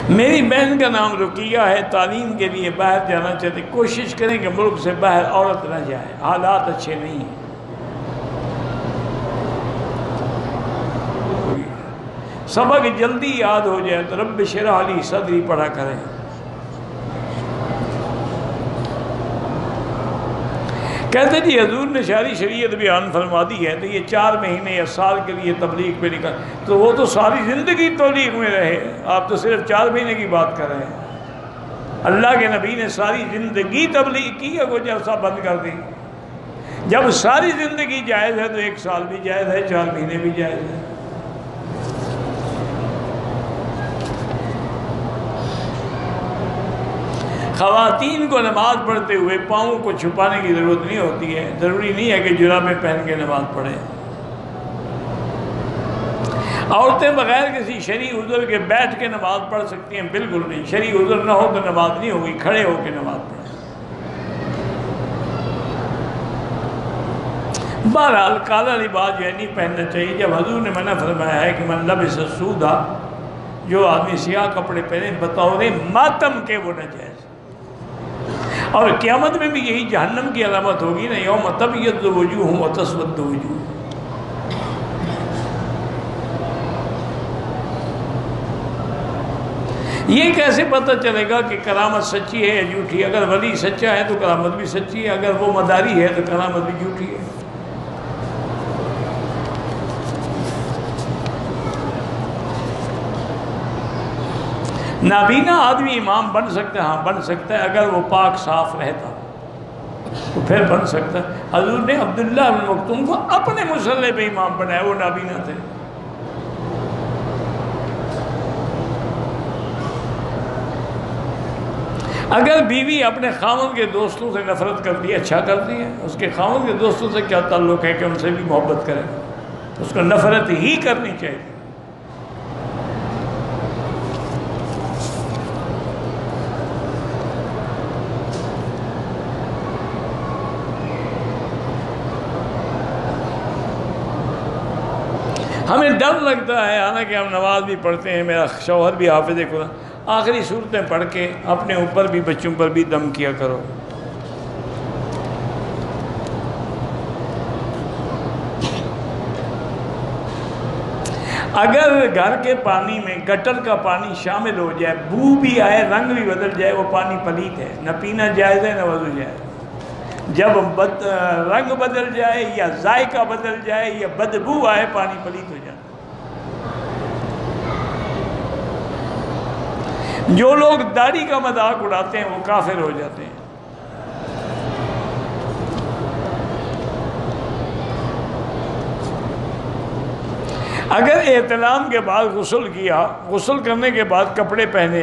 میری بہن کا نام رقیہ ہے، تعلیم کے لیے باہر جانا چاہتے، کوشش کریں کہ ملک سے باہر عورت نہ جائے، حالات اچھے نہیں ہیں۔ سبق جلدی یاد ہو جائے تو رب اشرح لی صدری پڑھا کریں۔ کہتے جی حضور نے شرعی شریعت بیان فرما دی ہے تو یہ 4 مہینے یا سال کے لیے تبلیغ پہ نکل، تو وہ تو ساری زندگی تبلیغ میں رہے، آپ تو صرف 4 مہینے کی بات کر رہے ہیں۔ اللہ کے نبی نے ساری زندگی تبلیغ کی ہے، کوئی جلسہ بند کر دی؟ جب ساری زندگی جائز ہے تو 1 سال بھی جائز ہے، 4 مہینے بھی جائز ہے۔ خواتین کو نماز پڑھتے ہوئے پاؤں کو چھپانے کی ضرورت نہیں ہوتی ہے، ضروری نہیں ہے کہ جرابیں پہن کے نماز پڑھیں۔ عورتیں بغیر کسی شرعی عذر کے بیٹھ کے نماز پڑھ سکتی ہیں؟ بالکل نہیں، شرعی عذر نہ ہو تو نماز نہیں ہوگی، کھڑے ہو کے نماز پڑھیں۔ بہرحال کالا لباس جو ہے نہیں پہننا چاہیے۔ جب حضور نے منع فرمایا ہے کہ من لبس سودا، جو آدمی سیاہ کپڑے پہنے بطور ماتم کے وہ ناجائز، اور قیامت میں بھی یہی جہنم کی علامت ہوگی نا، یوم تبیض وجوہ وتسود وجوہ۔ یہ کیسے پتہ چلے گا کہ کرامت سچی ہے یا جھوٹی؟ اگر ولی سچا ہے تو کرامت بھی سچی ہے، اگر وہ مداری ہے تو کرامت بھی جھوٹی ہے۔ نابینا آدمی امام بن سکتا ہے؟ ہاں بن سکتا ہے، اگر وہ پاک صاف رہتا تو پھر بن سکتا ہے۔ حضور نے عبداللہ بن مکتوم کو اپنے مصلی پہ امام بنایا، وہ نابینا تھے۔ اگر بیوی اپنے خاوند کے دوستوں سے نفرت کرتی ہے، اچھا کرتی ہے، اس کے خاوند کے دوستوں سے کیا تعلق ہے کہ ان سے بھی محبت کرے؟ اس کو نفرت ہی کرنی چاہیے۔ ہمیں ڈر لگتا ہے، حالانکہ ہم نماز بھی پڑھتے ہیں، میرا شوہر بھی حافظ قرآن، آخری صورتیں پڑھ کے اپنے اوپر بھی بچوں پر بھی دم کیا کرو۔ اگر گھر کے پانی میں گٹر کا پانی شامل ہو جائے، بو بھی آئے، رنگ بھی بدل جائے، وہ پانی پلید ہے، نہ پینا جائز ہے نہ وضو جائز۔ جب رنگ بدل جائے یا ذائقہ بدل جائے یا بدبو آئے، پانی پلید ہو جائے۔ جو لوگ داڑھی کا مذاق اڑاتے ہیں وہ کافر ہو جاتے ہیں۔ اگر احتلام کے بعد غسل کیا، غسل کرنے کے بعد کپڑے پہنے،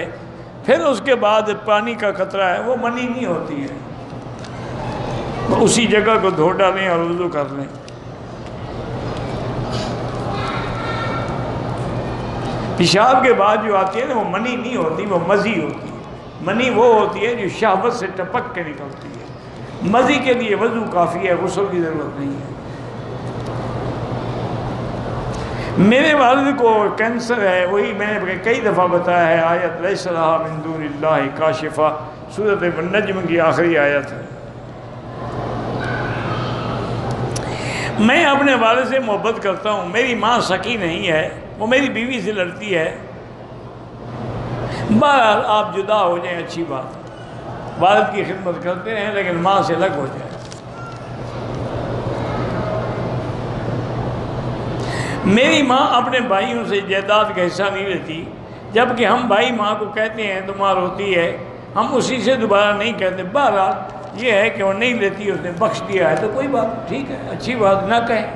پھر اس کے بعد پانی کا قطرہ ہے، وہ منی نہیں ہوتی ہے، اسی جگہ کو دھو ڈالیں اور وضو کر لیں۔ پیشاب کے بعد جو آتی ہے نا، وہ منی نہیں ہوتی، وہ مزی ہوتی ہے۔ منی وہ ہوتی ہے جو شہوت سے ٹپک کے نکلتی ہے۔ مزی کے لیے وضو کافی ہے، غسل کی ضرورت نہیں ہے۔ میرے والد کو کینسر ہے، وہی میں نے کئی دفعہ بتایا ہے، آیت لیس لہا من دون اللہ کاشفہ، سورۃ النجم کی آخری آیت ہے۔ میں اپنے والد سے محبت کرتا ہوں، میری ماں سکی نہیں ہے، وہ میری بیوی سے لڑتی ہے۔ بہرحال آپ جدا ہو جائیں اچھی بات، والد کی خدمت کرتے رہیں لیکن ماں سے الگ ہو جائیں۔ میری ماں اپنے بھائیوں سے جائیداد کا حصہ نہیں لیتی، جبکہ ہم بھائی ماں کو کہتے ہیں تو ماں روتی ہے، ہم اسی سے دوبارہ نہیں کہتے۔ بہرحال یہ ہے کہ وہ نہیں لیتی، اس نے بخش دیا ہے تو کوئی بات ٹھیک ہے، اچھی بات، نہ کہیں۔